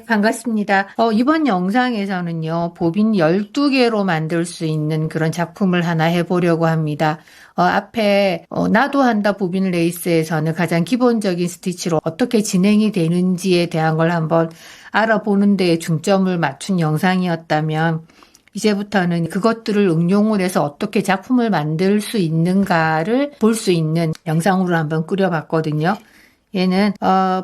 반갑습니다. 이번 영상에서는요, 보빈 12개로 만들 수 있는 그런 작품을 하나 해보려고 합니다. 앞에 나도 한다 보빈 레이스에서는 가장 기본적인 스티치로 어떻게 진행이 되는지에 대한 걸 한번 알아보는 데에 중점을 맞춘 영상이었다면, 이제부터는 그것들을 응용을 해서 어떻게 작품을 만들 수 있는가를 볼 수 있는 영상으로 한번 꾸려봤거든요. 얘는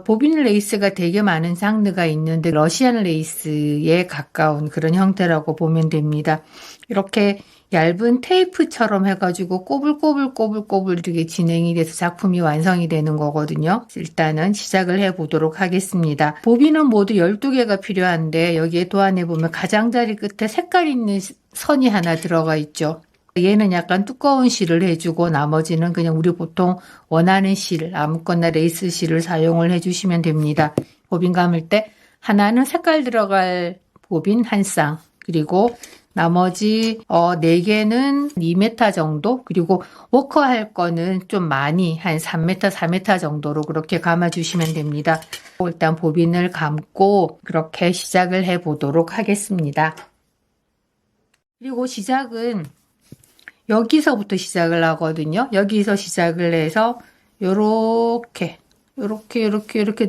보빈 레이스가 되게 많은 장르가 있는데 러시안 레이스에 가까운 그런 형태라고 보면 됩니다. 이렇게 얇은 테이프처럼 해가지고 꼬불꼬불 이렇게 진행이 돼서 작품이 완성이 되는 거거든요. 일단은 시작을 해보도록 하겠습니다. 보빈은 모두 12개가 필요한데 여기에 도안에 보면 가장자리 끝에 색깔 있는 선이 하나 들어가 있죠. 얘는 약간 두꺼운 실을 해주고 나머지는 그냥 우리 보통 원하는 실, 아무거나 레이스 실을 사용을 해주시면 됩니다. 보빈 감을 때 하나는 색깔 들어갈 보빈 한 쌍, 그리고 나머지 4개는 2m 정도, 그리고 워커 할 거는 좀 많이 한 3m, 4m 정도로 그렇게 감아주시면 됩니다. 일단 보빈을 감고 그렇게 시작을 해보도록 하겠습니다. 그리고 시작은 여기서부터 시작을 하거든요. 여기서 시작을 해서 요렇게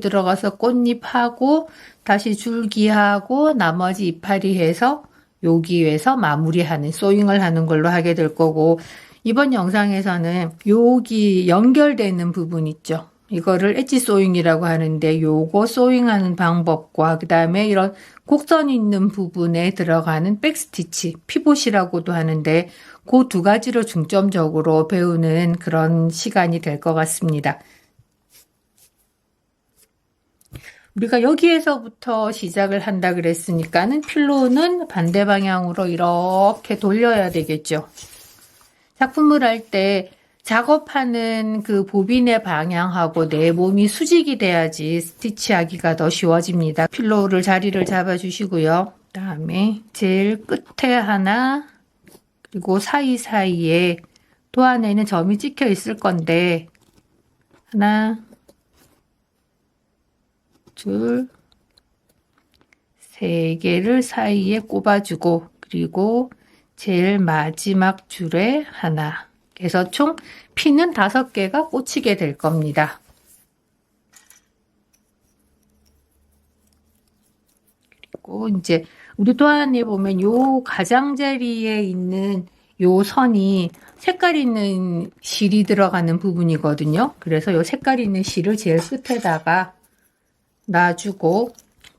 들어가서 꽃잎하고 다시 줄기하고 나머지 이파리 해서 여기에서 마무리하는 소잉을 하는 걸로 하게 될 거고, 이번 영상에서는 여기 연결되는 부분 있죠. 이거를 엣지 소잉이라고 하는데 요거 소잉하는 방법과 그 다음에 이런 곡선 있는 부분에 들어가는 백스티치, 피봇이라고도 하는데 그 두 가지로 중점적으로 배우는 그런 시간이 될 것 같습니다. 우리가 여기에서부터 시작을 한다 그랬으니까는 필로는 반대 방향으로 이렇게 돌려야 되겠죠. 작품을 할 때 작업하는 그 보빈의 방향하고 내 몸이 수직이 돼야지 스티치하기가 더 쉬워집니다. 필로를 자리를 잡아주시고요. 그 다음에 제일 끝에 하나, 그리고 사이사이에 도안에는 점이 찍혀 있을 건데 하나, 둘, 3개를 사이에 꼽아주고, 그리고 제일 마지막 줄에 하나, 그래서 총 피는 5개가 꽂히게 될 겁니다. 그리고 이제 우리 도안에 보면 요 가장자리에 있는 요 선이 색깔 있는 실이 들어가는 부분이거든요. 그래서 요 색깔 있는 실을 제일 끝에다가 놔주고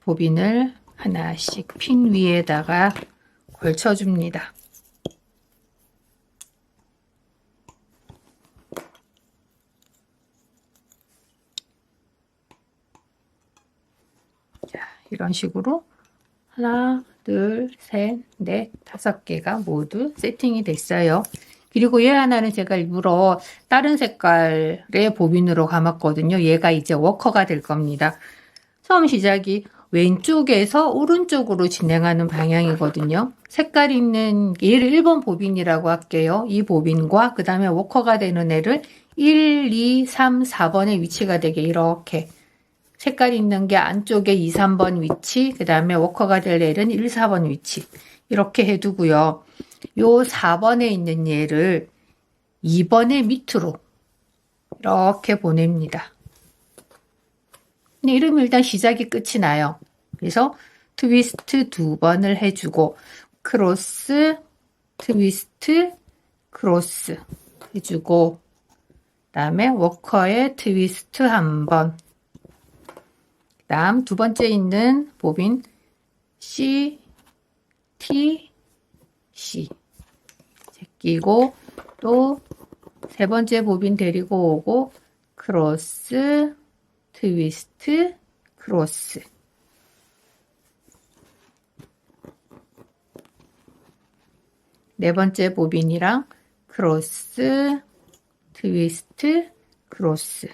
보빈을 하나씩 핀 위에다가 걸쳐줍니다. 자, 이런 식으로 하나, 둘, 셋, 넷, 5개가 모두 세팅이 됐어요. 그리고 얘 하나는 제가 일부러 다른 색깔의 보빈으로 감았거든요. 얘가 이제 워커가 될 겁니다. 처음 시작이 왼쪽에서 오른쪽으로 진행하는 방향이거든요. 색깔 있는 얘를 1번 보빈이라고 할게요. 이 보빈과 그 다음에 워커가 되는 애를 1, 2, 3, 4번의 위치가 되게 이렇게 색깔 있는 게 안쪽에 2, 3번 위치, 그 다음에 워커가 될 애는 1, 4번 위치 이렇게 해두고요. 요 4번에 있는 얘를 2번의 밑으로 이렇게 보냅니다. 이러면 일단 시작이 끝이 나요. 그래서 트위스트 2번을 해주고 크로스, 트위스트, 크로스 해주고 그 다음에 워커의 트위스트 1번, 그 다음 두 번째 있는 보빈 C, T, C 제끼고 또 세 번째 보빈 데리고 오고 크로스, 트위스트, 크로스. 네 번째 보빈이랑 크로스, 트위스트, 크로스.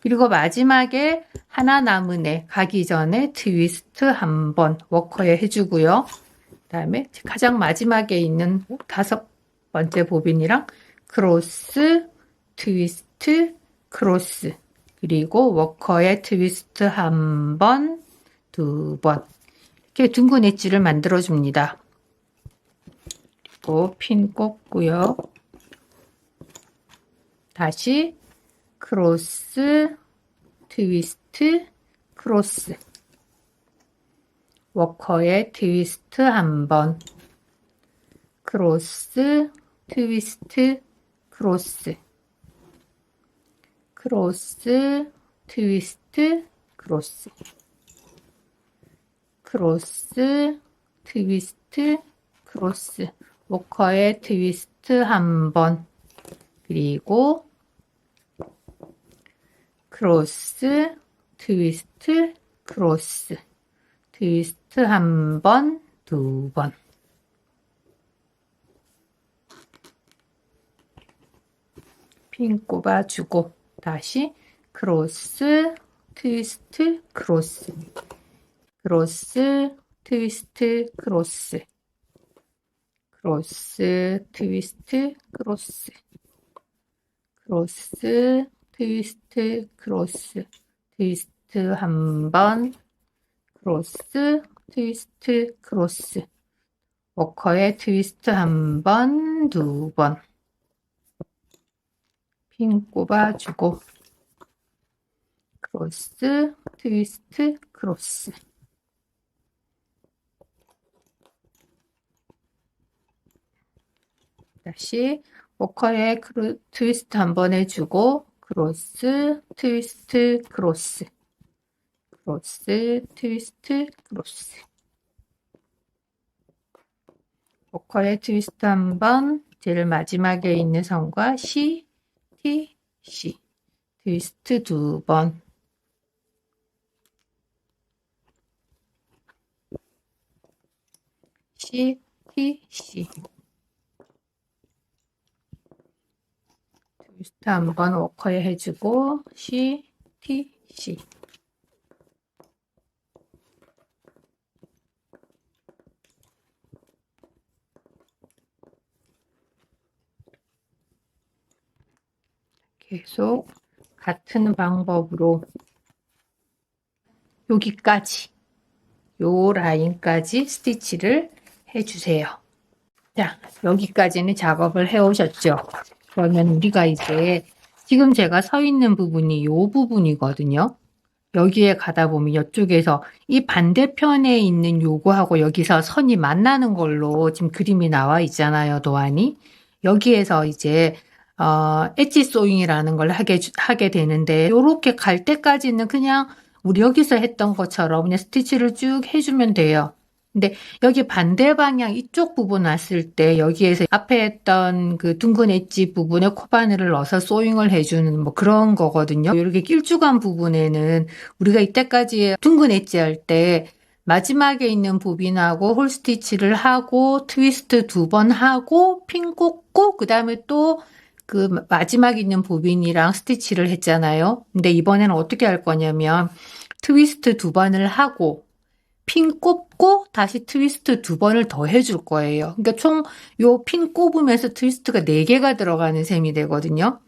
그리고 마지막에 하나 남은 애 가기 전에 트위스트 1번 워커에 해주고요. 그 다음에 가장 마지막에 있는 5번째 보빈이랑 크로스, 트위스트, 크로스. 그리고 워커의 트위스트 1번, 두 번. 이렇게 둥근 엣지를 만들어 줍니다. 그리고 핀 꽂고요. 다시 크로스, 트위스트, 크로스. 워커에 트위스트 한 번. 크로스, 트위스트, 크로스. 크로스, 트위스트, 크로스. 크로스, 트위스트, 크로스. 워커에 트위스트 한 번. 그리고 크로스, 트위스트, 크로스. 트위스트 한 번, 두 번. 핀 꼽아주고 다시 크로스, 트위스트, 크로스. 크로스, 트위스트, 크로스. 크로스, 트위스트, 크로스. 크로스, 트위스트, 크로스. 트위스트 한 번. 크로스, 트위스트, 크로스. 워커에 트위스트 한 번, 두 번. 핀 꼽아주고 크로스, 트위스트, 크로스. 다시 워커에 트위스트 한 번 해주고 크로스, 트위스트, 크로스. 크로스, 트위스트, 크로스. 워커에 트위스트 한 번, 제일 마지막에 있는 선과 C, T, C. 트위스트 두 번. C, T, C. 트위스트 한 번 워커에 해주고 C, T, C. 계속 같은 방법으로 여기까지 요 라인까지 스티치를 해주세요. 자, 여기까지는 작업을 해 오셨죠? 그러면 우리가 이제 지금 제가 서 있는 부분이 요 부분이거든요. 여기에 가다 보면 이쪽에서 이 반대편에 있는 요거하고 여기서 선이 만나는 걸로 지금 그림이 나와 있잖아요, 도안이. 여기에서 이제 엣지 소잉이라는 걸 하게 되는데 요렇게 갈 때까지는 그냥 우리 여기서 했던 것처럼 그냥 스티치를 쭉 해주면 돼요. 근데 여기 반대 방향 이쪽 부분 왔을 때 여기에서 앞에 했던 그 둥근 엣지 부분에 코바늘을 넣어서 소잉을 해주는 뭐 그런 거거든요. 이렇게 길쭉한 부분에는 우리가 이때까지 둥근 엣지 할 때 마지막에 있는 보빈하고 홀 스티치를 하고 트위스트 두 번 하고 핀 꽂고 그 다음에 또 그 마지막에 있는 보빈이랑 스티치를 했잖아요. 근데 이번에는 어떻게 할 거냐면 트위스트 두 번을 하고 핀 꼽고 다시 트위스트 두 번을 더 해줄 거예요. 그러니까 총 요 핀 꼽으면서 트위스트가 4개가 들어가는 셈이 되거든요.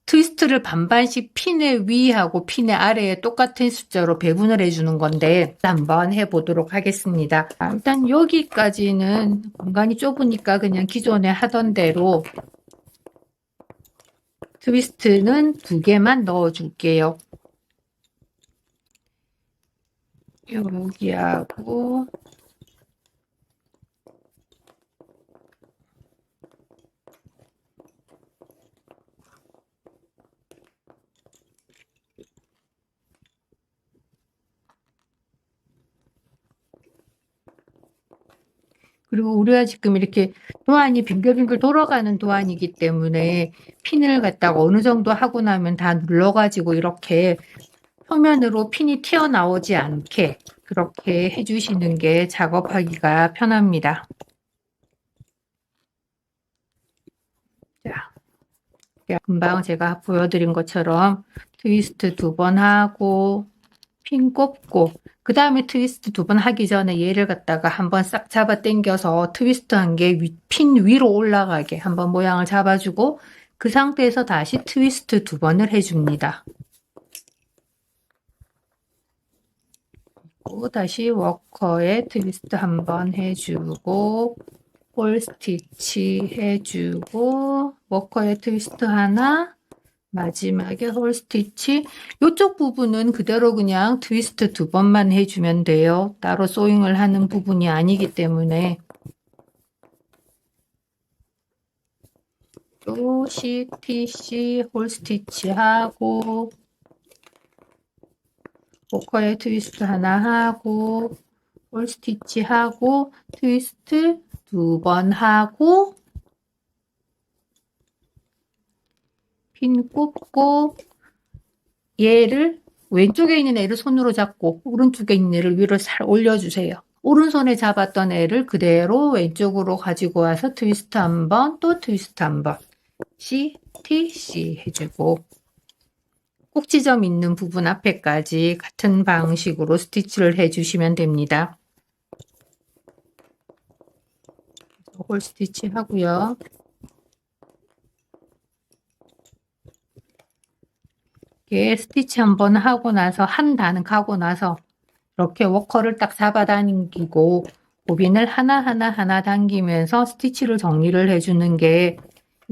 트위스트를 반반씩 핀의 위하고 핀의 아래에 똑같은 숫자로 배분을 해주는 건데 한번 해보도록 하겠습니다. 일단 여기까지는 공간이 좁으니까 그냥 기존에 하던 대로 트위스트는 2개만 넣어줄게요. 여기하고 그리고 우리가 지금 이렇게 도안이 빙글빙글 돌아가는 도안이기 때문에 핀을 갖다가 어느 정도 하고 나면 다 눌러가지고 이렇게 표면으로 핀이 튀어나오지 않게 그렇게 해주시는 게 작업하기가 편합니다. 자, 금방 제가 보여드린 것처럼 트위스트 두 번 하고 핀 꼽고 그 다음에 트위스트 두 번 하기 전에 얘를 갖다가 한번 싹 잡아 당겨서 트위스트 한 개 핀 위로 올라가게 한번 모양을 잡아주고 그 상태에서 다시 트위스트 두 번을 해줍니다. 또 다시 워커에 트위스트 한번 해주고 홀 스티치 해주고 워커에 트위스트 하나, 마지막에 홀 스티치. 이쪽 부분은 그대로 그냥 트위스트 2번만 해주면 돼요. 따로 소잉을 하는 부분이 아니기 때문에. 또 C, T, C 홀 스티치 하고 워커에 트위스트 하나 하고 홀 스티치 하고 트위스트 2번 하고 핀 꽂고 얘를 왼쪽에 있는 애를 손으로 잡고 오른쪽에 있는 애를 위로 살 올려주세요. 오른손에 잡았던 애를 그대로 왼쪽으로 가지고 와서 트위스트 한번, 또 트위스트 한번. C, T, C 해주고 꼭지점 있는 부분 앞에까지 같은 방식으로 스티치를 해주시면 됩니다. 홀 스티치 하고요. 이렇게 스티치 한번 하고 나서 한 단은 가고 나서 이렇게 워커를 딱 잡아당기고 보빈을 하나 당기면서 스티치를 정리를 해주는 게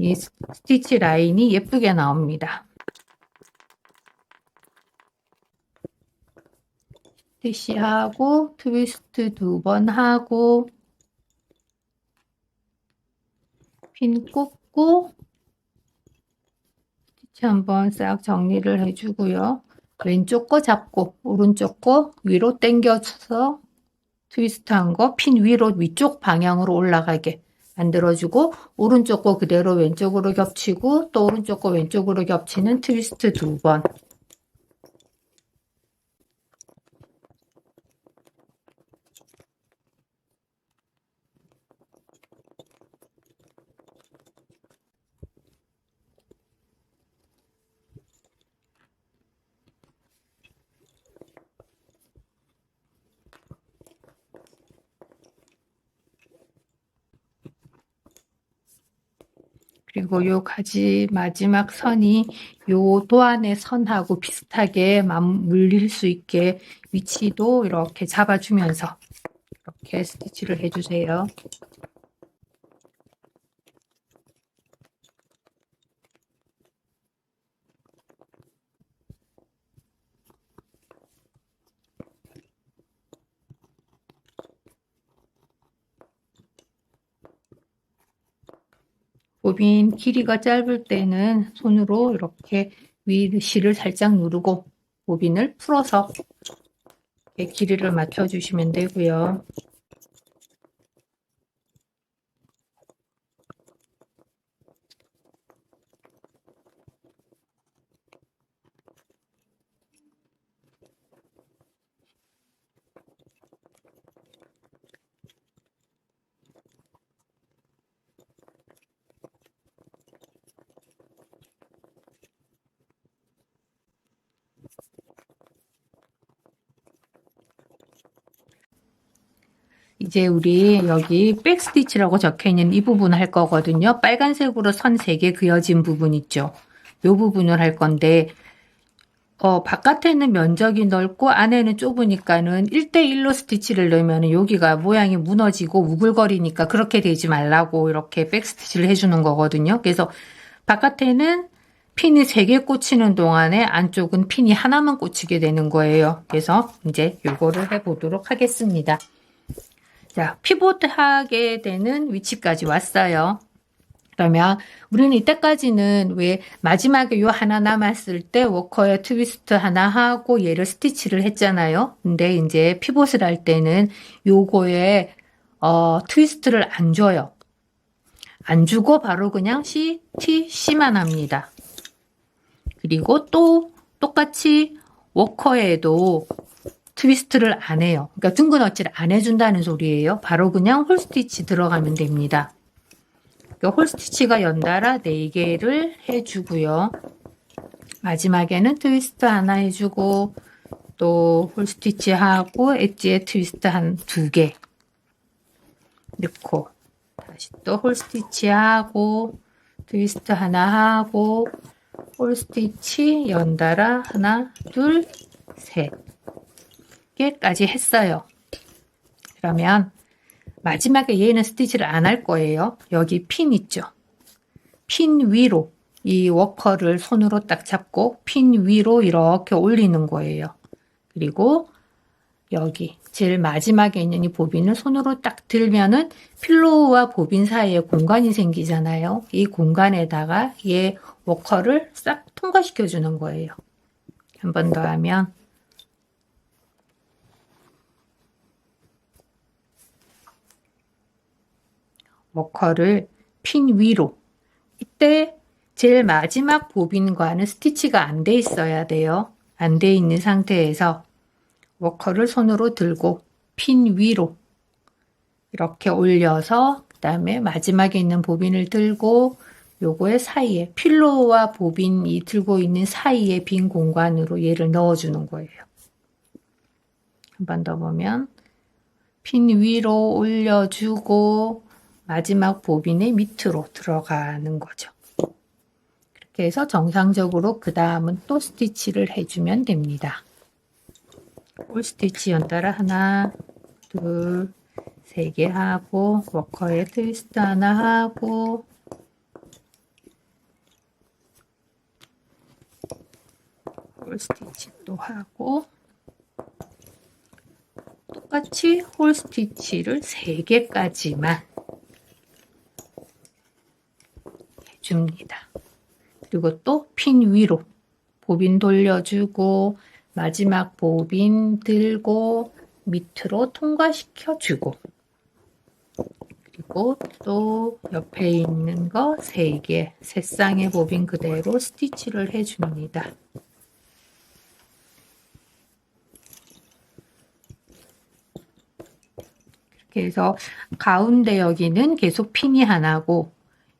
이 스티치 라인이 예쁘게 나옵니다. 스티치 하고 트위스트 2번 하고 핀 꽂고 스티치 한번 싹 정리를 해주고요. 왼쪽 거 잡고 오른쪽 거 위로 당겨서 트위스트 한 거 핀 위로 위쪽 방향으로 올라가게 만들어주고 오른쪽 거 그대로 왼쪽으로 겹치고 또 오른쪽 거 왼쪽으로 겹치는 트위스트 2번. 그리고 요 가지 마지막 선이 요 도안의 선하고 비슷하게 맞물릴 수 있게 위치도 이렇게 잡아주면서 이렇게 스티치를 해주세요. 보빈 길이가 짧을 때는 손으로 이렇게 위실을 살짝 누르고 보빈을 풀어서 이렇게 길이를 맞춰주시면 되고요. 이제 우리 여기 백스티치라고 적혀있는 이 부분 할 거거든요. 빨간색으로 선 3개 그어진 부분 있죠. 이 부분을 할 건데 바깥에는 면적이 넓고 안에는 좁으니까는 1대1로 스티치를 넣으면 여기가 모양이 무너지고 우글거리니까 그렇게 되지 말라고 이렇게 백스티치를 해주는 거거든요. 그래서 바깥에는 핀이 3개 꽂히는 동안에 안쪽은 핀이 하나만 꽂히게 되는 거예요. 그래서 이제 요거를 해보도록 하겠습니다. 자, 피봇 하게 되는 위치까지 왔어요. 그러면 우리는 이때까지는 왜 마지막에 요 하나 남았을 때 워커에 트위스트 하나 하고 얘를 스티치를 했잖아요. 근데 이제 피봇을 할 때는 요거에 트위스트를 안 줘요. 안 주고 바로 그냥 C, T, C만 합니다. 그리고 또 똑같이 워커에도 트위스트를 안 해요. 그러니까 둥근 어치를 안 해준다는 소리예요. 바로 그냥 홀스티치 들어가면 됩니다. 그러니까 홀스티치가 연달아 4개를 해주고요. 마지막에는 트위스트 하나 해주고 또 홀스티치 하고 엣지에 트위스트 한 2개 넣고 다시 또 홀스티치 하고 트위스트 하나 하고 홀스티치 연달아 하나 둘 셋 3개까지 했어요. 그러면 마지막에 얘는 스티치를 안 할 거예요. 여기 핀 있죠. 핀 위로 이 워커를 손으로 딱 잡고 핀 위로 이렇게 올리는 거예요. 그리고 여기 제일 마지막에 있는 이 보빈을 손으로 딱 들면은 필로우와 보빈 사이에 공간이 생기잖아요. 이 공간에다가 얘 워커를 싹 통과시켜 주는 거예요. 한 번 더 하면 워커를 핀 위로, 이때 제일 마지막 보빈과는 스티치가 안 돼 있어야 돼요. 안 돼 있는 상태에서 워커를 손으로 들고 핀 위로 이렇게 올려서 그 다음에 마지막에 있는 보빈을 들고 요거의 사이에 필로우와 보빈이 들고 있는 사이에 빈 공간으로 얘를 넣어주는 거예요. 한 번 더 보면 핀 위로 올려주고 마지막 보빈의 밑으로 들어가는 거죠. 그렇게 해서 정상적으로 그 다음은 또 스티치를 해주면 됩니다. 홀 스티치 연달아 하나, 둘, 3개 하고 워커에 트위스트 하나 하고 홀 스티치 또 하고 똑같이 홀 스티치를 3개까지만 해줍니다. 그리고 또 핀 위로 보빈 돌려주고 마지막 보빈 들고 밑으로 통과시켜 주고 그리고 또 옆에 있는 거 3개, 세 쌍의 보빈 그대로 스티치를 해줍니다. 이렇게 해서 가운데 여기는 계속 핀이 하나고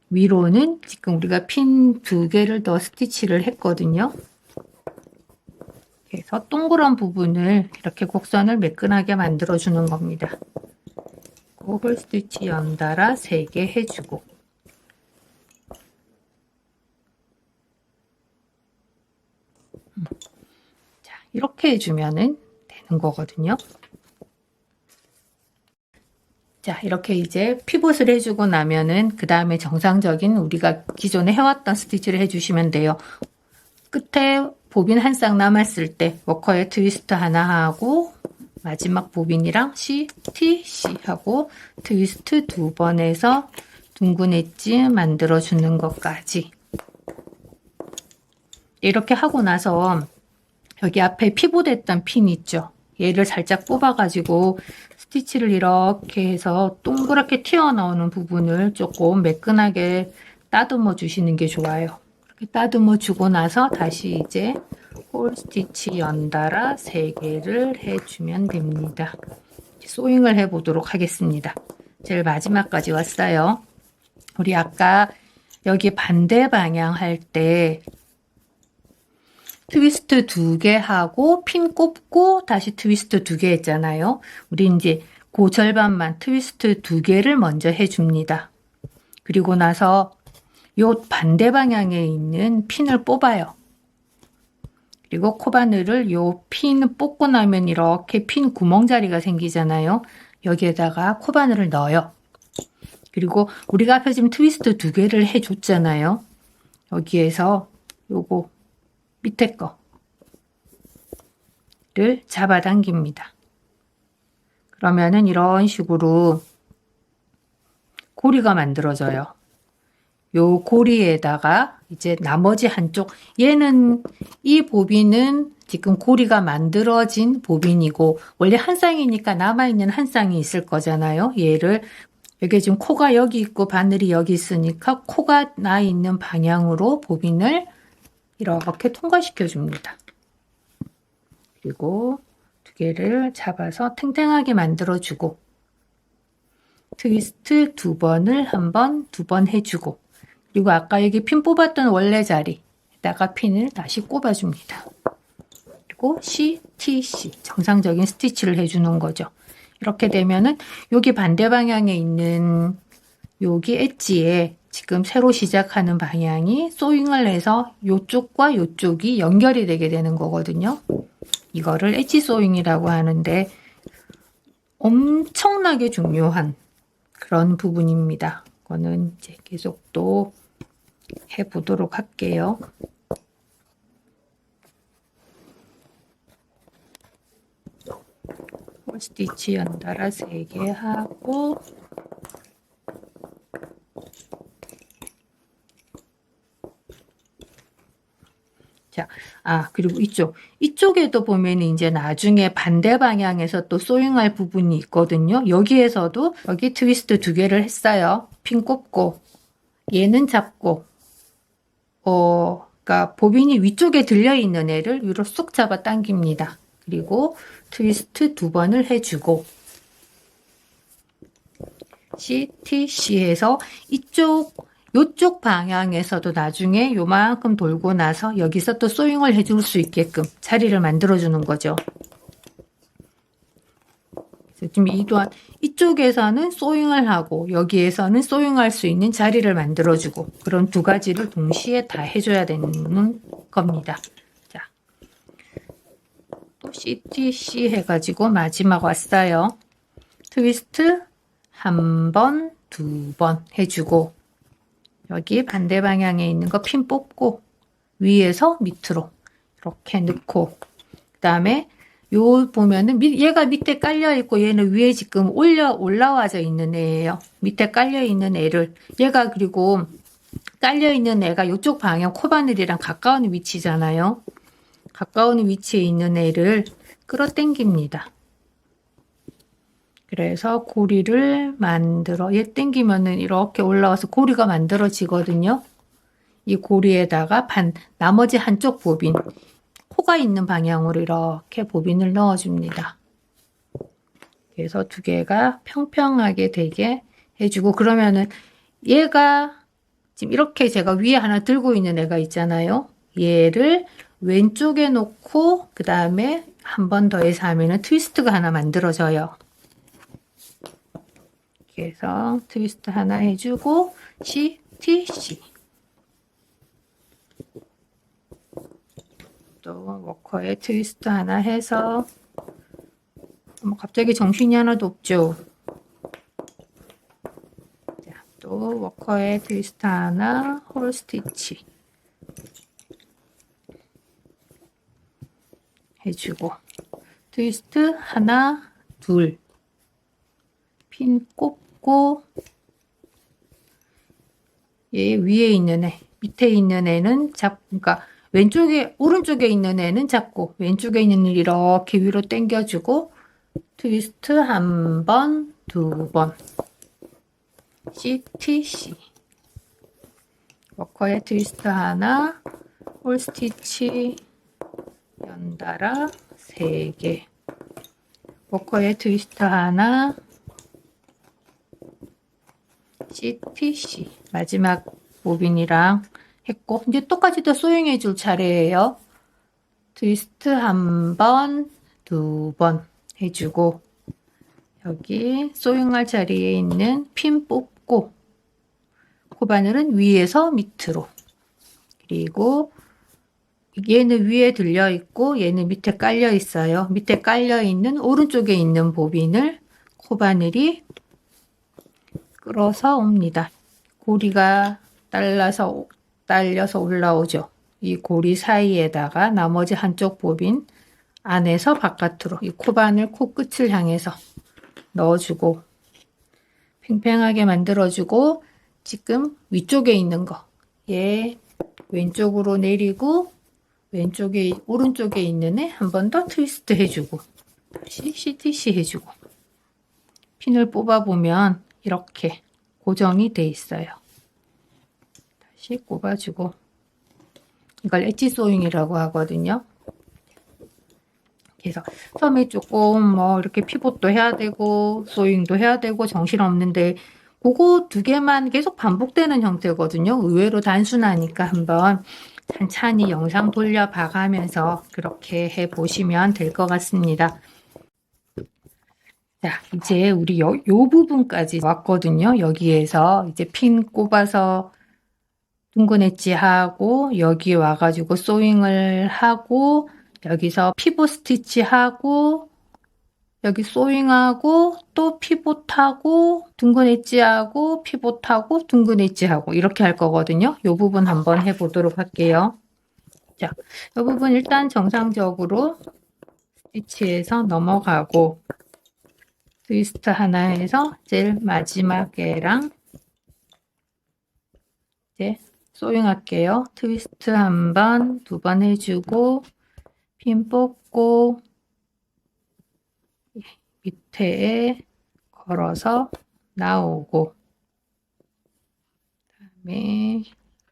위로는 지금 우리가 핀 2개를 더 스티치를 했거든요. 그래서 동그란 부분을 이렇게 곡선을 매끈하게 만들어 주는 겁니다. 홀 스티치 연달아 3개 해주고 자, 이렇게 해주면은 되는 거거든요. 자, 이렇게 이제 피봇을 해주고 나면은 그 다음에 정상적인 우리가 기존에 해왔던 스티치를 해주시면 돼요. 끝에 보빈 한 쌍 남았을 때 워커에 트위스트 하나 하고 마지막 보빈이랑 C, T, C 하고 트위스트 2번 해서 둥근 엣지 만들어 주는 것까지 이렇게 하고 나서 여기 앞에 피봇했던 핀 있죠. 얘를 살짝 뽑아 가지고 스티치를 이렇게 해서 동그랗게 튀어나오는 부분을 조금 매끈하게 따듬어 주시는 게 좋아요. 이렇게 따듬어 주고 나서 다시 이제 홀 스티치 연달아 3개를 해주면 됩니다. 소잉을 해 보도록 하겠습니다. 제일 마지막까지 왔어요. 우리 아까 여기 반대 방향 할 때 트위스트 2개 하고 핀 꼽고 다시 트위스트 2개 했잖아요. 우리 이제 그 절반만 트위스트 2개를 먼저 해줍니다. 그리고 나서 요 반대 방향에 있는 핀을 뽑아요. 그리고 코바늘을 요 핀 뽑고 나면 이렇게 핀 구멍 자리가 생기잖아요. 여기에다가 코바늘을 넣어요. 그리고 우리가 앞에 지금 트위스트 2개를 해줬잖아요. 여기에서 요거 밑에 거를 잡아당깁니다. 그러면은 이런 식으로 고리가 만들어져요. 요 고리에다가 이제 나머지 한쪽, 얘는 이 보빈은 지금 고리가 만들어진 보빈이고 원래 한 쌍이니까 남아있는 한 쌍이 있을 거잖아요. 얘를 여기 지금 코가 여기 있고 바늘이 여기 있으니까 코가 나 있는 방향으로 보빈을 이렇게 통과시켜 줍니다. 그리고 2개를 잡아서 탱탱하게 만들어 주고 트위스트 2번을 한 번, 2번 해주고 그리고 아까 여기 핀 뽑았던 원래 자리에다가 핀을 다시 꼽아줍니다. 그리고 C, T, C 정상적인 스티치를 해주는 거죠. 이렇게 되면은 여기 반대 방향에 있는 여기 엣지에 지금 새로 시작하는 방향이 소잉을 해서 이쪽과 이쪽이 연결이 되게 되는 거거든요. 이거를 엣지 소잉이라고 하는데 엄청나게 중요한 그런 부분입니다. 이거는 이제 계속 또 해보도록 할게요. 홀스티치 연달아 3개 하고 자, 그리고 이쪽에도 보면 이제 나중에 반대 방향에서 또 소잉할 부분이 있거든요. 여기에서도 여기 트위스트 2개를 했어요. 핀 꼽고 얘는 잡고 그러니까 보빈이 위쪽에 들려 있는 애를 위로 쑥 잡아 당깁니다. 그리고 트위스트 2번을 해주고 C, T, C 해서 요쪽 방향에서도 나중에 요만큼 돌고 나서 여기서 또 소잉을 해줄 수 있게끔 자리를 만들어주는 거죠. 지금 이 또한 이쪽에서는 소잉을 하고 여기에서는 소잉할 수 있는 자리를 만들어주고 그런 2가지를 동시에 다 해줘야 되는 겁니다. 자, 또 C, T, C 해가지고 마지막 왔어요. 트위스트 1번, 2번 해주고 여기 반대 방향에 있는 거 핀 뽑고 위에서 밑으로 이렇게 넣고 그 다음에 요 보면은 얘가 밑에 깔려 있고 얘는 위에 지금 올라와져 있는 애예요. 밑에 깔려 있는 애를 얘가 그리고 깔려 있는 애가 이쪽 방향 코바늘이랑 가까운 위치잖아요. 가까운 위치에 있는 애를 끌어당깁니다. 그래서 고리를 만들어 얘 당기면은 이렇게 올라와서 고리가 만들어지거든요. 이 고리에다가 나머지 한쪽 보빈 코가 있는 방향으로 이렇게 보빈을 넣어줍니다. 그래서 2개가 평평하게 되게 해주고 그러면은 얘가 지금 이렇게 제가 위에 하나 들고 있는 애가 있잖아요. 얘를 왼쪽에 놓고 그 다음에 한 번 더 해서 하면은 트위스트가 하나 만들어져요. 그래서 트위스트 하나 해주고 C, T, C 또 워커에 트위스트 하나 해서 갑자기 정신이 하나도 없죠. 자, 또 워커에 트위스트 하나 홀 스티치 해주고 트위스트 하나 둘 핀 꼽고 얘 위에 있는 애 밑에 있는 애는 그러니까 왼쪽에 오른쪽에 있는 애는 잡고 왼쪽에 있는 애 이렇게 위로 당겨주고 트위스트 1번 2번 C, T, C 워커에 트위스트 하나 홀 스티치 연달아 3개 워커에 트위스트 하나 C, T, C 마지막 보빈이랑 했고 이제 똑같이 또 소잉해 줄 차례예요. 트위스트 1번, 2번 해주고 여기 소잉할 자리에 있는 핀 뽑고 코바늘은 위에서 밑으로 그리고 얘는 위에 들려 있고 얘는 밑에 깔려 있어요. 밑에 깔려 있는 오른쪽에 있는 보빈을 코바늘이 끌어서 옵니다. 고리가 딸려서 올라오죠. 이 고리 사이에다가 나머지 한쪽 보빈 안에서 바깥으로 이 코바늘 코끝을 향해서 넣어주고 팽팽하게 만들어주고 지금 위쪽에 있는 거 얘 왼쪽으로 내리고 오른쪽에 있는 애 한 번 더 트위스트 해주고 다시 CTC 해주고 핀을 뽑아보면 이렇게 고정이 돼 있어요. 다시 꼽아주고 이걸 엣지 소잉이라고 하거든요. 그래서 처음에 조금 이렇게 피봇도 해야 되고 소잉도 해야 되고 정신없는데 그거 2개만 계속 반복되는 형태거든요. 의외로 단순하니까 한번 천천히 영상 돌려봐 가면서 그렇게 해보시면 될 것 같습니다. 자, 이제 우리 요 부분까지 왔거든요. 여기에서 이제 핀 꼽아서 둥근 엣지 하고 여기 와가지고 소잉을 하고 여기서 피봇 스티치 하고 여기 소잉하고 또 피봇하고 둥근 엣지하고 피봇하고 둥근 엣지하고 이렇게 할 거거든요. 이 부분 한번 해보도록 할게요. 자, 이 부분 일단 정상적으로 스티치에서 넘어가고 트위스트 하나 해서 제일 마지막에랑 이제 소잉 할게요. 트위스트 한 번, 두 번 해주고 핀 뽑고 밑에 걸어서 나오고 그다음에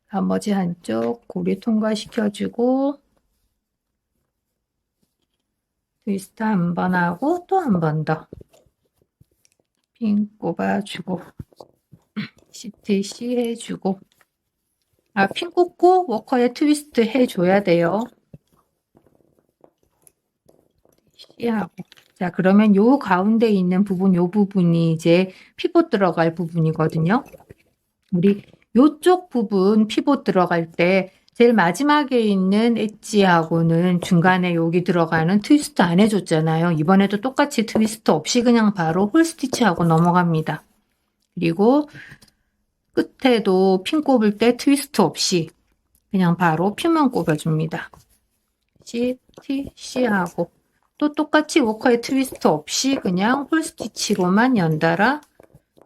나머지 한쪽 고리 통과시켜주고 트위스트 한 번 하고 또 한 번 더 핀 꼽아주고 CTC 해주고 핀 꽂고 워커에 트위스트 해줘야 돼요. C하고 자 그러면 요 가운데 있는 부분 요 부분이 이제 피봇 들어갈 부분이거든요. 우리 요쪽 부분 피봇 들어갈 때 제일 마지막에 있는 엣지하고는 중간에 여기 들어가는 트위스트 안 해줬잖아요. 이번에도 똑같이 트위스트 없이 그냥 바로 홀 스티치하고 넘어갑니다. 그리고 끝에도 핀 꼽을 때 트위스트 없이 그냥 바로 핀만 꼽아줍니다. C, T, C 하고 또 똑같이 워커의 트위스트 없이 그냥 홀 스티치로만 연달아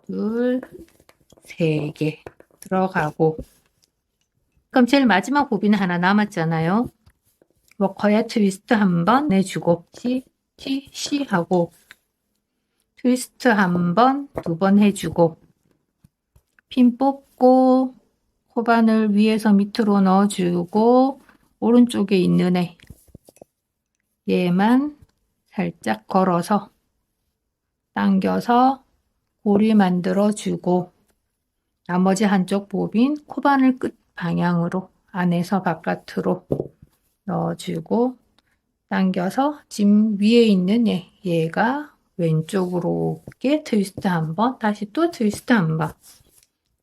둘, 세 개 들어가고 그럼 제일 마지막 보빈 하나 남았잖아요. 워커의 트위스트 한 번 내주고 C, T, C 하고 트위스트 한 번, 두 번 해주고 핀 뽑고 코바늘 위에서 밑으로 넣어주고 오른쪽에 있는 얘만 살짝 걸어서 당겨서 고리 만들어주고 나머지 한쪽 보빈 코바늘 끝 방향으로 안에서 바깥으로 넣어주고 당겨서 지금 위에 있는 얘가 왼쪽으로 오게 트위스트 한 번, 다시 또 트위스트 한 번.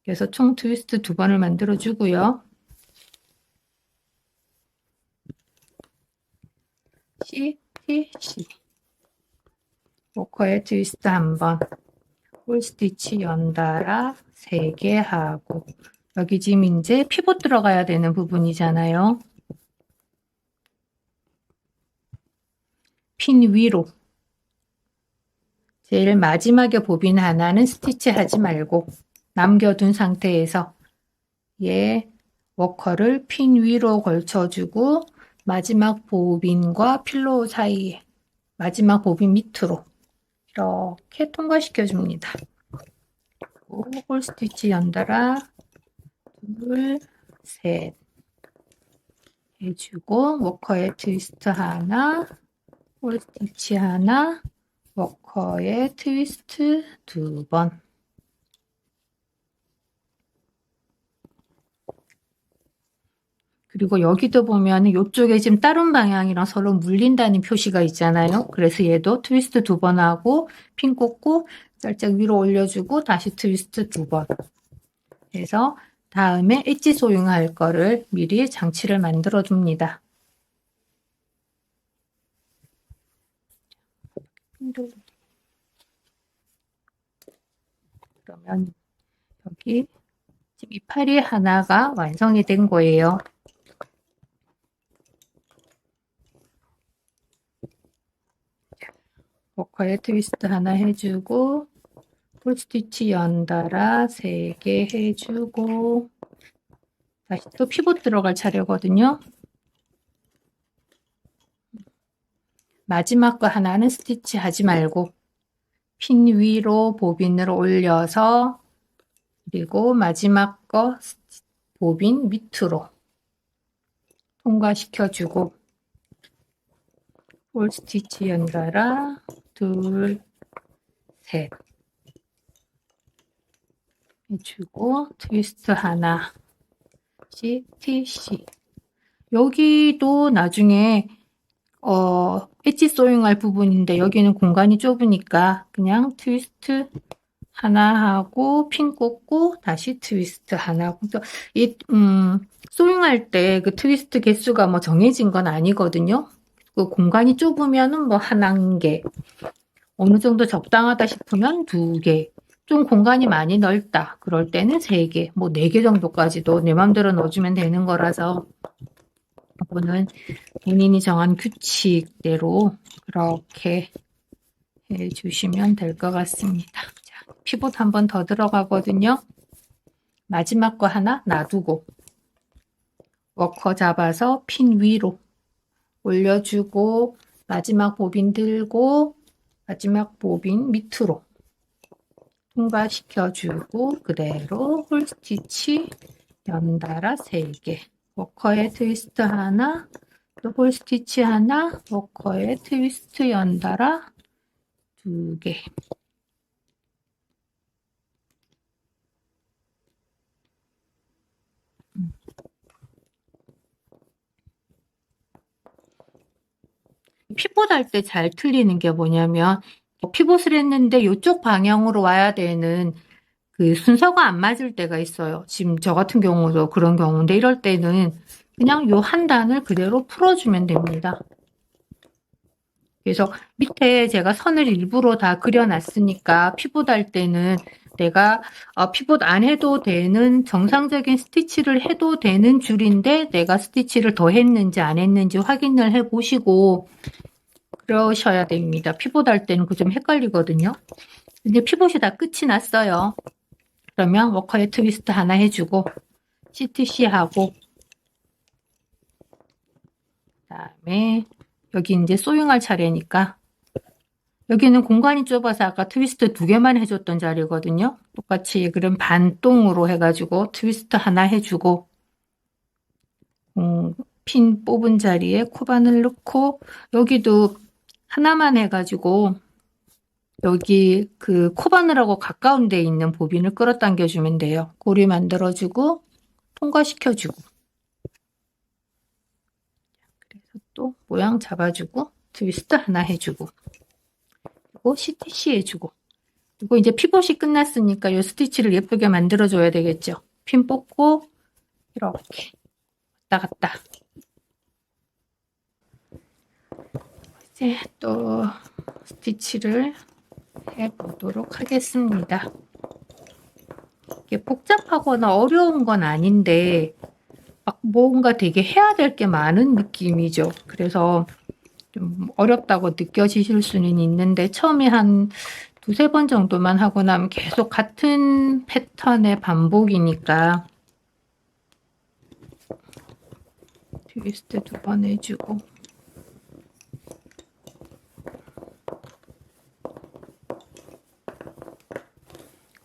그래서 총 트위스트 두 번을 만들어 주고요. C, T, C. 워커의 트위스트 한 번. 홀 스티치 연달아 3개 하고 여기 지금 이제 피봇 들어가야 되는 부분이잖아요. 핀 위로 제일 마지막에 보빈 하나는 스티치 하지 말고 남겨둔 상태에서 얘 워커를 핀 위로 걸쳐주고 마지막 보빈과 필로우 사이에 마지막 보빈 밑으로 이렇게 통과시켜 줍니다. 홀 스티치 연달아 둘, 셋 해주고 워커의 트위스트 하나, 홀 스티치 하나, 워커의 트위스트 두 번. 그리고 여기도 보면 이쪽에 지금 다른 방향이랑 서로 물린다는 표시가 있잖아요. 그래서 얘도 트위스트 두 번 하고 핀 꽂고 살짝 위로 올려주고 다시 트위스트 두 번. 그래서 다음에 엣지 소용할 거를 미리 장치를 만들어 줍니다. 그러면 여기 지금 이 팔이 하나가 완성이 된 거예요. 워커에 트위스트 하나 해주고 홀 스티치 연달아 3개 해주고 다시 또 피봇 들어갈 차례거든요. 마지막 거 하나는 스티치 하지 말고 핀 위로 보빈을 올려서 그리고 마지막 거 보빈 밑으로 통과시켜주고 홀 스티치 연달아 둘, 셋 해주고 트위스트 하나 C, T, C 여기도 나중에 엣지 소잉할 부분인데 여기는 공간이 좁으니까 그냥 트위스트 하나 하고 핀 꽂고 다시 트위스트 하나 하고 이 소잉할 때 그 트위스트 개수가 뭐 정해진 건 아니거든요. 그 공간이 좁으면은 뭐 한 개, 어느 정도 적당하다 싶으면 2개, 좀 공간이 많이 넓다 그럴 때는 3개, 뭐 4개 정도까지도 내 맘대로 넣어주면 되는 거라서 이거는 본인이 정한 규칙대로 그렇게 해주시면 될 것 같습니다. 자, 피봇 한 번 더 들어가거든요. 마지막 거 하나 놔두고 워커 잡아서 핀 위로 올려주고 마지막 보빈 들고 마지막 보빈 밑으로 통과시켜주고 그대로 홀스티치 연달아 3개, 워커에 트위스트 하나, 또 홀스티치 하나, 워커에 트위스트 연달아 2개. 피봇 할 때 잘 틀리는 게 뭐냐면 피봇을 했는데 이쪽 방향으로 와야 되는 그 순서가 안 맞을 때가 있어요. 지금 저 같은 경우도 그런 경우인데 이럴 때는 그냥 요 한 단을 그대로 풀어주면 됩니다. 그래서 밑에 제가 선을 일부러 다 그려놨으니까 피봇 할 때는 내가 피봇 안 해도 되는 정상적인 스티치를 해도 되는 줄인데 내가 스티치를 더 했는지 안 했는지 확인을 해 보시고 그러셔야 됩니다. 피봇 할 때는 그 좀 헷갈리거든요. 근데 피봇이 다 끝이 났어요. 그러면 워커에 트위스트 하나 해주고 CTC 하고 그다음에 여기 이제 소잉할 차례니까 여기는 공간이 좁아서 아까 트위스트 2개만 해줬던 자리거든요. 똑같이 그럼 반동으로 해가지고 트위스트 하나 해주고 핀 뽑은 자리에 코바늘 넣고 여기도 하나만 해가지고 여기 그 코바늘하고 가까운 데 있는 보빈을 끌어당겨 주면 돼요. 고리 만들어주고 통과시켜주고 그래서 또 모양 잡아주고 트위스트 하나 해주고 그리고 CTC 해주고 그리고 이제 피봇이 끝났으니까 이 스티치를 예쁘게 만들어줘야 되겠죠. 핀 뽑고 이렇게 왔다 갔다 이제 또 스티치를 해보도록 하겠습니다. 이게 복잡하거나 어려운 건 아닌데 막 뭔가 되게 해야 될 게 많은 느낌이죠. 그래서 좀 어렵다고 느껴지실 수는 있는데 처음에 한 2-3번 정도만 하고 나면 계속 같은 패턴의 반복이니까 트위스트 2번 해주고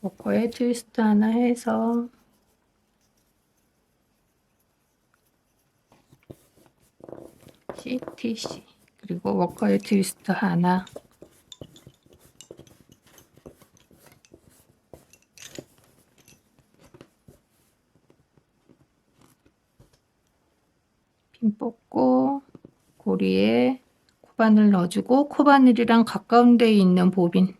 워커에 트위스트 하나 해서 CTC 그리고 워커에 트위스트 하나 핀 뽑고 고리에 코바늘 넣어주고 코바늘이랑 가까운 데에 있는 보빈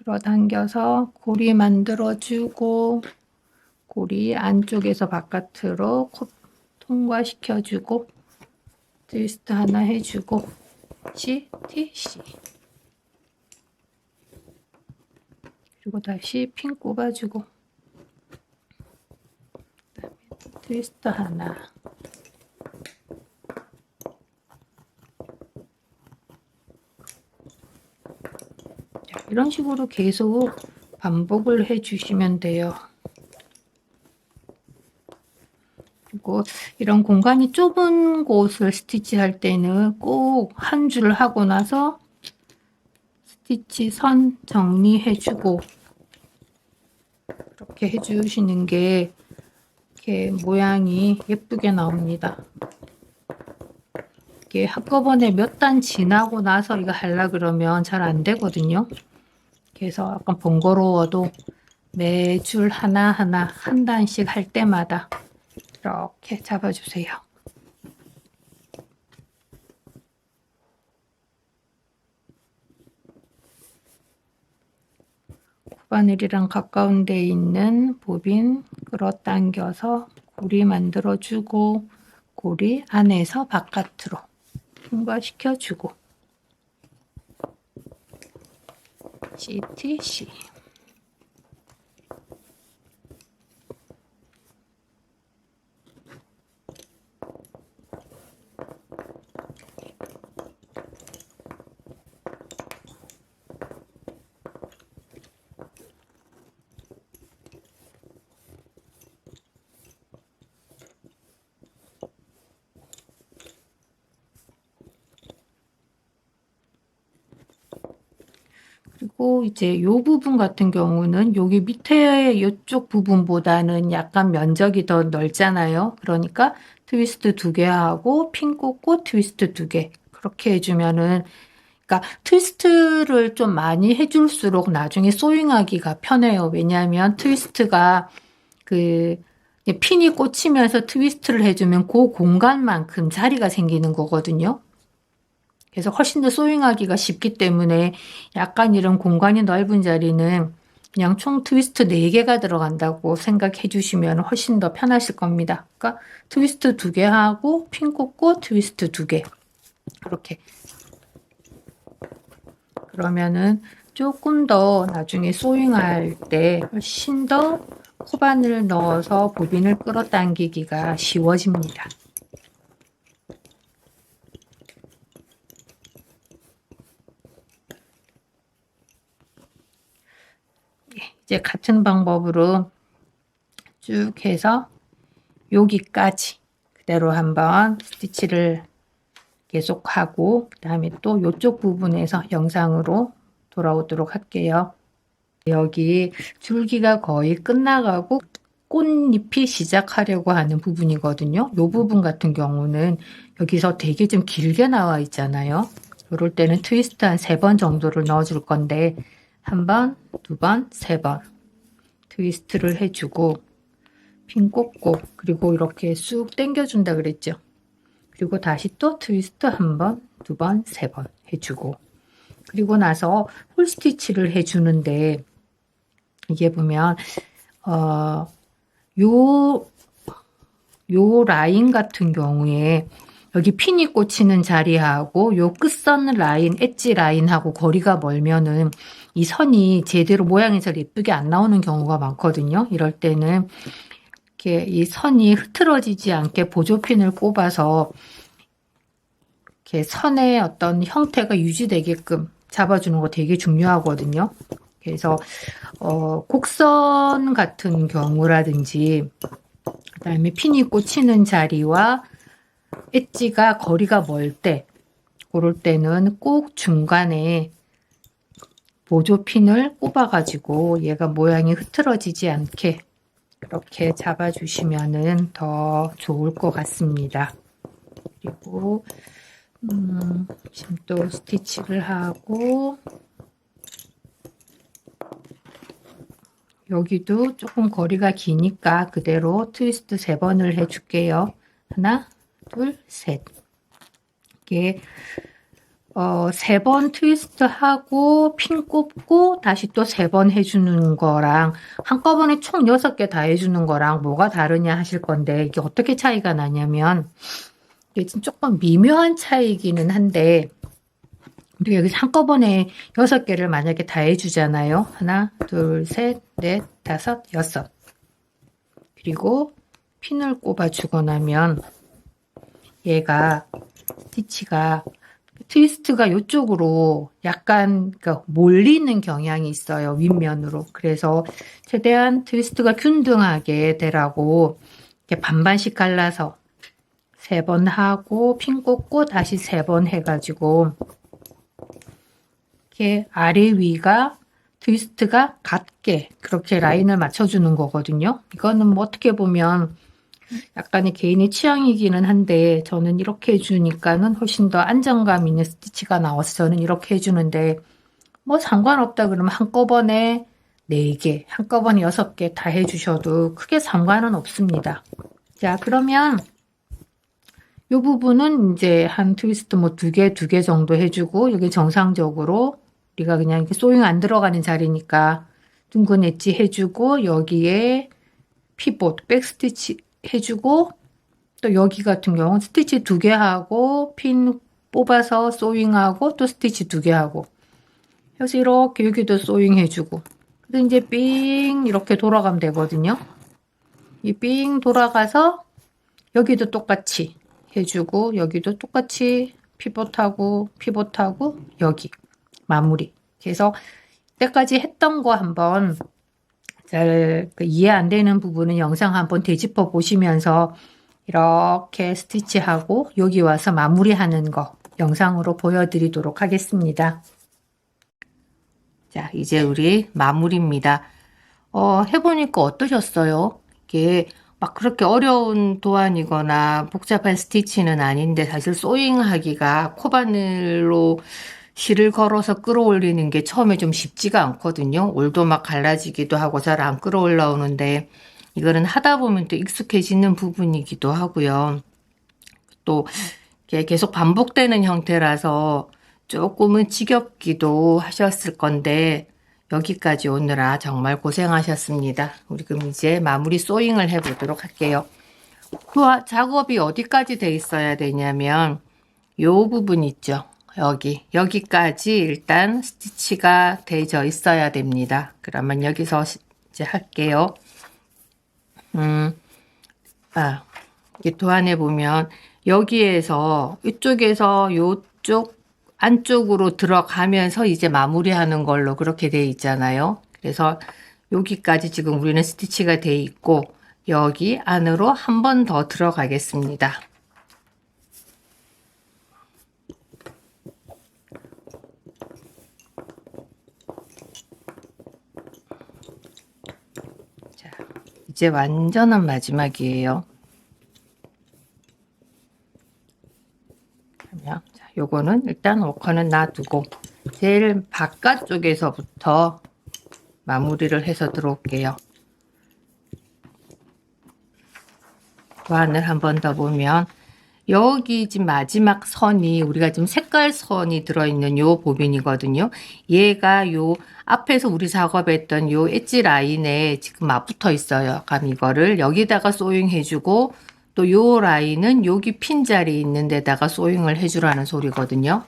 끌어당겨서 고리 만들어주고 고리 안쪽에서 바깥으로 통과시켜주고 트위스트 하나 해주고 CTC 그리고 다시 핀 꼽아주고 그다음에 트위스트 하나 자, 이런 식으로 계속 반복을 해주시면 돼요. 그리고 이런 공간이 좁은 곳을 스티치할 때는 꼭 한 줄 하고 나서 스티치 선 정리해주고 이렇게 해주시는 게 이렇게 모양이 예쁘게 나옵니다. 이게 한꺼번에 몇 단 지나고 나서 이거 하려 그러면 잘 안 되거든요. 그래서 약간 번거로워도 매 줄 하나하나 한 단씩 할 때마다 이렇게 잡아주세요. 코바늘이랑 가까운 데 있는 보빈 끌어당겨서 고리 만들어주고 고리 안에서 바깥으로 통과시켜주고 CTC. 그리고 이제 요 부분 같은 경우는 여기 밑에 이쪽 부분보다는 약간 면적이 더 넓잖아요. 그러니까 트위스트 2개 하고 핀 꽂고 트위스트 2개 그렇게 해주면은, 그러니까 트위스트를 좀 많이 해줄수록 나중에 소잉하기가 편해요. 왜냐하면 트위스트가 그 핀이 꽂히면서 트위스트를 해주면 그 공간만큼 자리가 생기는 거거든요. 그래서 훨씬 더 소잉하기가 쉽기 때문에 약간 이런 공간이 넓은 자리는 그냥 총 트위스트 4개가 들어간다고 생각해 주시면 훨씬 더 편하실 겁니다. 그러니까 트위스트 2개 하고 핀 꽂고 트위스트 2개 그렇게. 그러면은 조금 더 나중에 소잉할 때 훨씬 더 코바늘 넣어서 보빈을 끌어당기기가 쉬워집니다. 이제 같은 방법으로 쭉 해서 여기까지 그대로 한번 스티치를 계속하고 그 다음에 또 이쪽 부분에서 영상으로 돌아오도록 할게요. 여기 줄기가 거의 끝나가고 꽃잎이 시작하려고 하는 부분이거든요. 이 부분 같은 경우는 여기서 되게 좀 길게 나와 있잖아요. 이럴 때는 트위스트 한 3번 정도를 넣어줄 건데 1번, 2번, 3번 트위스트를 해주고 핀 꽂고 그리고 이렇게 쑥 당겨준다 그랬죠. 그리고 다시 또 트위스트 1번, 2번, 3번 해주고 그리고 나서 홀 스티치를 해주는데 이게 보면 요 라인 같은 경우에 여기 핀이 꽂히는 자리하고 요 끝선 라인, 엣지 라인하고 거리가 멀면은 이 선이 제대로 모양이 잘 예쁘게 안 나오는 경우가 많거든요. 이럴 때는 이렇게 이 선이 흐트러지지 않게 보조핀을 꼽아서 이렇게 선의 어떤 형태가 유지되게끔 잡아주는 거 되게 중요하거든요. 그래서 곡선 같은 경우라든지 그다음에 핀이 꽂히는 자리와 엣지가 거리가 멀 때 그럴 때는 꼭 중간에 보조핀을 꼽아가지고 얘가 모양이 흐트러지지 않게 이렇게 잡아주시면은 더 좋을 것 같습니다. 그리고 지금 또 스티치를 하고 여기도 조금 거리가 기니까 그대로 트위스트 3번을 해줄게요. 하나, 둘, 셋. 이게 3번 트위스트 하고 핀 꼽고 다시 또 3번 해주는 거랑 한꺼번에 총 6개 다 해주는 거랑 뭐가 다르냐 하실 건데 이게 어떻게 차이가 나냐면 이게 조금 미묘한 차이기는 한데 우리가 여기서 한꺼번에 6개를 만약에 다 해주잖아요. 하나, 둘, 셋, 넷, 다섯, 여섯. 그리고 핀을 꼽아주고 나면 얘가 스티치가 트위스트가 이쪽으로 약간 몰리는 경향이 있어요. 윗면으로. 그래서 최대한 트위스트가 균등하게 되라고 이렇게 반반씩 갈라서 3번 하고 핀 꽂고 다시 3번 해가지고 이렇게 아래 위가 트위스트가 같게 그렇게 라인을 맞춰주는 거거든요. 이거는 뭐 어떻게 보면 약간의 개인의 취향이기는 한데 저는 이렇게 해주니까는 훨씬 더 안정감 있는 스티치가 나와서 저는 이렇게 해주는데 뭐 상관없다 그러면 한꺼번에 4개, 한꺼번에 6개 다 해주셔도 크게 상관은 없습니다. 자, 그러면 이 부분은 이제 한 트위스트 뭐 2개 정도 해주고 여기 정상적으로 우리가 그냥 이렇게 소잉 안 들어가는 자리니까 둥근 엣지 해주고 여기에 피봇, 백스티치 해주고, 또 여기 같은 경우는 스티치 2개 하고 핀 뽑아서 소잉하고 또 스티치 2개 하고 그래서 이렇게 여기도 소잉 해주고 그래서 이제 삥 이렇게 돌아가면 되거든요. 이 삥 돌아가서 여기도 똑같이 해주고 여기도 똑같이 피봇하고 피봇하고 여기 마무리. 그래서 때까지 했던 거 한번 잘 이해 안 되는 부분은 영상 한번 되짚어 보시면서 이렇게 스티치하고 여기 와서 마무리하는 거 영상으로 보여드리도록 하겠습니다. 자, 이제 우리 마무리입니다. 해보니까 어떠셨어요? 이게 막 그렇게 어려운 도안이거나 복잡한 스티치는 아닌데 사실 소잉하기가 코바늘로 실을 걸어서 끌어올리는 게 처음에 좀 쉽지가 않거든요. 올도 막 갈라지기도 하고 잘 안 끌어올라오는데 이거는 하다 보면 또 익숙해지는 부분이기도 하고요. 또 계속 반복되는 형태라서 조금은 지겹기도 하셨을 건데 여기까지 오느라 정말 고생하셨습니다. 우리 그럼 이제 마무리 소잉을 해보도록 할게요. 그 작업이 어디까지 돼 있어야 되냐면 요 부분 있죠. 여기까지 일단 스티치가 되어 있어야 됩니다. 그러면 여기서 이제 할게요. 이 도안에 보면 여기에서 이쪽에서 요쪽 안쪽으로 들어가면서 이제 마무리하는 걸로 그렇게 돼 있잖아요. 그래서 여기까지 지금 우리는 스티치가 돼 있고 여기 안으로 한 번 더 들어가겠습니다. 자, 이제 완전한 마지막이에요. 자, 요거는 일단 워커는 놔두고 제일 바깥쪽에서부터 마무리를 해서 들어올게요. 도안을 한 번 더 보면 여기 지금 마지막 선이 우리가 지금 색깔 선이 들어있는 요 보빈이거든요. 얘가 요 앞에서 우리 작업했던 요 엣지 라인에 지금 맞붙어 있어요. 그럼 이거를 여기다가 소잉 해주고 또 요 라인은 여기 핀자리 있는 데다가 소잉을 해주라는 소리거든요.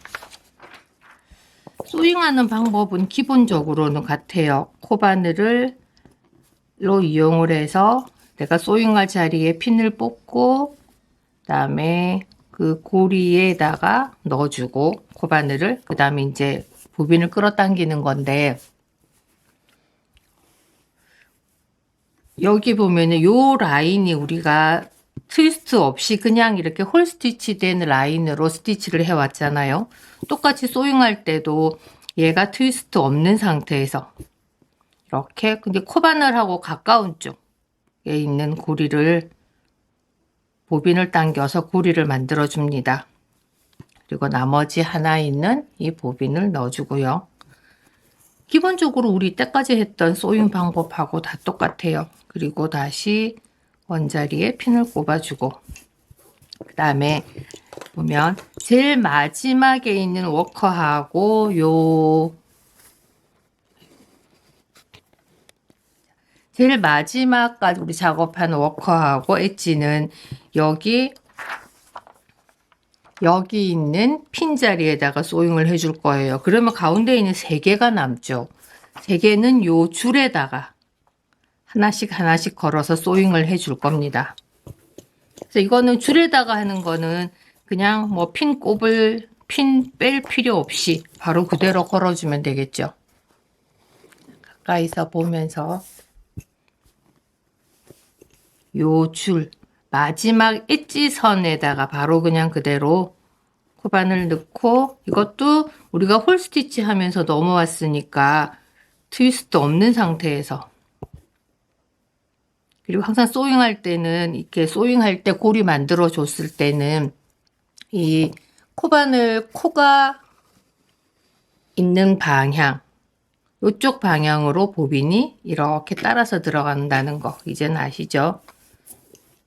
소잉하는 방법은 기본적으로는 같아요. 코바늘을 이용을 해서 내가 소잉할 자리에 핀을 뽑고 그 다음에 그 고리에다가 넣어주고 코바늘을 그 다음에 이제 보빈을 끌어당기는 건데 여기 보면은 요 라인이 우리가 트위스트 없이 그냥 이렇게 홀 스티치 된 라인으로 스티치를 해 왔잖아요. 똑같이 소잉할 때도 얘가 트위스트 없는 상태에서 이렇게 근데 코바늘하고 가까운 쪽에 있는 고리를 보빈을 당겨서 고리를 만들어 줍니다. 그리고 나머지 하나 있는 이 보빈을 넣어주고요. 기본적으로 우리 때까지 했던 소잉 방법하고 다 똑같아요. 그리고 다시 원자리에 핀을 꼽아주고 그 다음에 보면 제일 마지막에 있는 워커하고 제일 마지막까지 우리 작업한 워커하고 엣지는 여기 있는 핀 자리에다가 소잉을 해줄 거예요. 그러면 가운데 있는 3개가 남죠. 3개는 요 줄에다가 하나씩 걸어서 소잉을 해줄 겁니다. 그래서 이거는 줄에다가 하는 거는 그냥 뭐 핀 뺄 필요 없이 바로 그대로 걸어주면 되겠죠. 가까이서 보면서 요 줄 마지막 엣지선에다가 바로 그냥 그대로 코바늘 넣고 이것도 우리가 홀 스티치 하면서 넘어왔으니까 트위스트 없는 상태에서 그리고 항상 소잉할 때는 이렇게 소잉할 때 고리 만들어 줬을 때는 이 코바늘 코가 있는 방향 이쪽 방향으로 보빈이 이렇게 따라서 들어간다는 거 이제는 아시죠?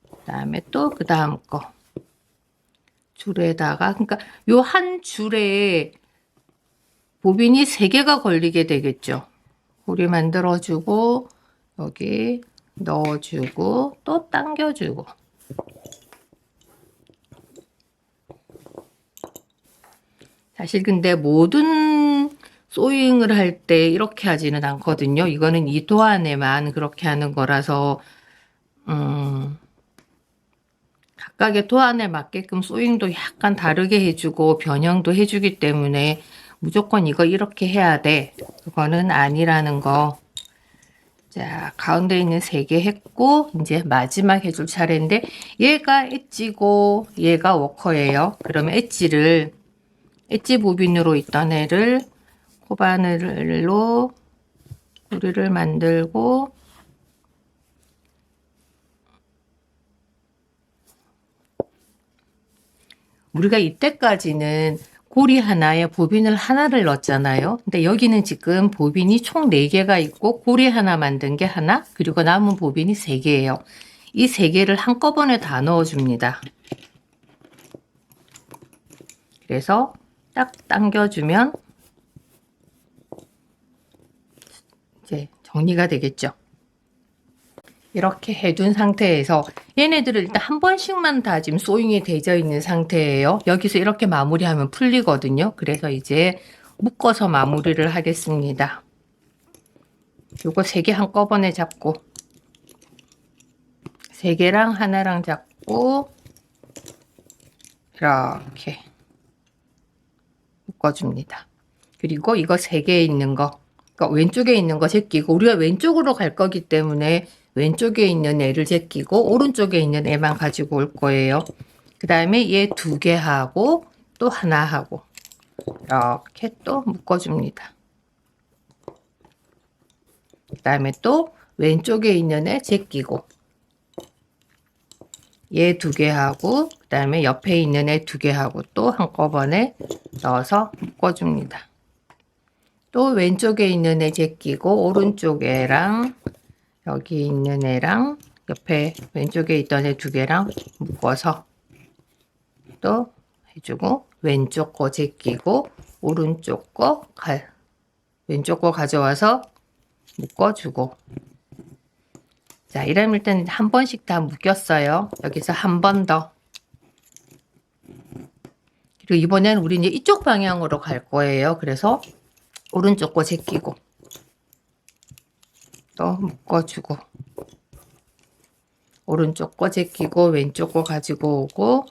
그 다음에 또 그 다음 거 줄에다가 그러니까 요 한 줄에 보빈이 3개가 걸리게 되겠죠. 고리 만들어주고 여기 넣어주고 또 당겨주고. 사실 근데 모든 소잉을 할 때 이렇게 하지는 않거든요. 이거는 이 도안에만 그렇게 하는 거라서 각각의 도안에 맞게끔 소잉도 약간 다르게 해주고 변형도 해주기 때문에 무조건 이거 이렇게 해야 돼, 그거는 아니라는 거. 자, 가운데 있는 3개 했고 이제 마지막 해줄 차례인데, 얘가 엣지고 얘가 워커예요. 그러면 엣지 보빈으로 있던 애를 코바늘로 고리를 만들고, 우리가 이때까지는 고리 하나에 보빈을 하나를 넣었잖아요. 근데 여기는 지금 보빈이 총 4개가 있고 고리 하나 만든 게 하나, 그리고 남은 보빈이 3개예요. 이 3개를 한꺼번에 다 넣어줍니다. 그래서 딱 당겨주면 이제 정리가 되겠죠. 이렇게 해둔 상태에서 얘네들을 일단 한 번씩만 다 지금 소잉이 되어 있는 상태예요. 여기서 이렇게 마무리하면 풀리거든요. 그래서 이제 묶어서 마무리를 하겠습니다. 요거 3개 한꺼번에 잡고, 3개랑 하나랑 잡고 이렇게 묶어줍니다. 그리고 이거 3개 있는 거, 그러니까 왼쪽에 있는 거 제끼고, 우리가 왼쪽으로 갈 거기 때문에 왼쪽에 있는 애를 제끼고 오른쪽에 있는 애만 가지고 올 거예요. 그 다음에 얘 2개 하고 또 하나 하고 이렇게 또 묶어줍니다. 그 다음에 또 왼쪽에 있는 애 제끼고 얘 2개 하고, 그 다음에 옆에 있는 애 2개 하고 또 한꺼번에 넣어서 묶어줍니다. 또 왼쪽에 있는 애 제끼고 오른쪽 애랑 여기 있는 애랑 옆에 왼쪽에 있던 애 2개랑 묶어서 또 해주고, 왼쪽 거 제끼고 오른쪽 거 왼쪽 거 가져와서 묶어주고. 자, 이러면 일단 한 번씩 다 묶였어요. 여기서 한 번 더. 그리고 이번엔 우리 이제 이쪽 방향으로 갈 거예요. 그래서 오른쪽 거 제끼고 또 묶어주고, 오른쪽 거 제끼고 왼쪽 거 가지고 오고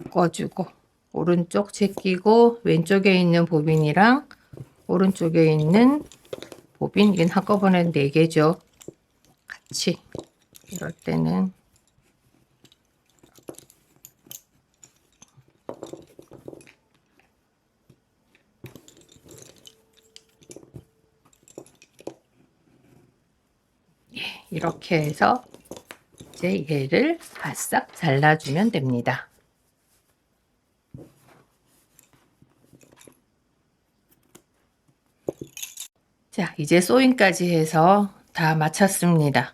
묶어주고, 오른쪽 제끼고 왼쪽에 있는 보빈이랑 오른쪽에 있는 보빈, 이건 한꺼번에 4개죠. 같이. 이럴 때는 이렇게 해서 이제 얘를 바싹 잘라주면 됩니다. 자, 이제 소잉까지 해서 다 마쳤습니다.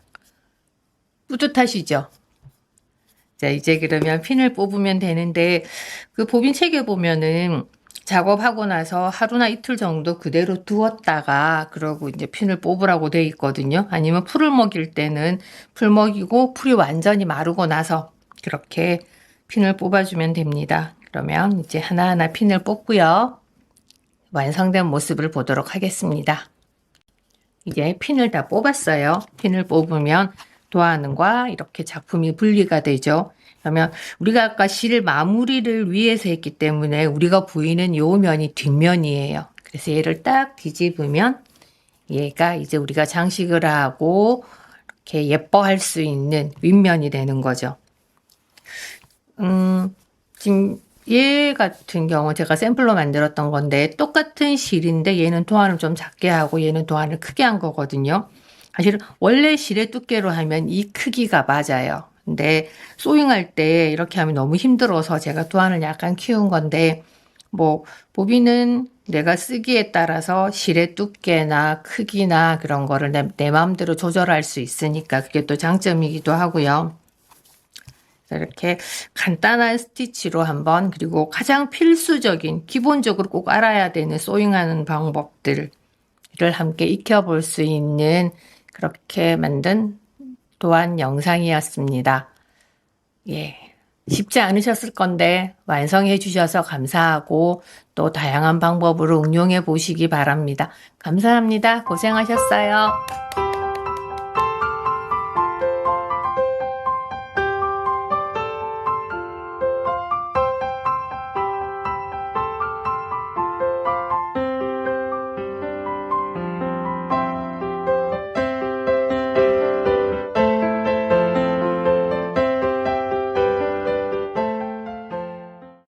뿌듯하시죠? 자, 이제 그러면 핀을 뽑으면 되는데, 그 보빈 책에 보면은 작업하고 나서 하루나 이틀 정도 그대로 두었다가 그러고 이제 핀을 뽑으라고 돼 있거든요. 아니면 풀을 먹일 때는 풀 먹이고 풀이 완전히 마르고 나서 그렇게 핀을 뽑아주면 됩니다. 그러면 이제 하나하나 핀을 뽑고요. 완성된 모습을 보도록 하겠습니다. 이제 핀을 다 뽑았어요. 핀을 뽑으면 도안과 이렇게 작품이 분리가 되죠. 그러면 우리가 아까 실 마무리를 위해서 했기 때문에 우리가 보이는 요 면이 뒷면이에요. 그래서 얘를 딱 뒤집으면 얘가 이제 우리가 장식을 하고 이렇게 예뻐할 수 있는 윗면이 되는 거죠. 지금 얘 같은 경우 제가 샘플로 만들었던 건데 똑같은 실인데 얘는 도안을 좀 작게 하고 얘는 도안을 크게 한 거거든요. 사실 원래 실의 두께로 하면 이 크기가 맞아요. 근데 소잉할 때 이렇게 하면 너무 힘들어서 제가 도안을 약간 키운 건데, 뭐 보비는 내가 쓰기에 따라서 실의 두께나 크기나 그런 거를 내 마음대로 조절할 수 있으니까 그게 또 장점이기도 하고요. 이렇게 간단한 스티치로 한번, 그리고 가장 필수적인 기본적으로 꼭 알아야 되는 소잉하는 방법들을 함께 익혀볼 수 있는 그렇게 만든 도안 영상이었습니다. 예. 쉽지 않으셨을 건데 완성해 주셔서 감사하고 또 다양한 방법으로 응용해 보시기 바랍니다. 감사합니다. 고생하셨어요.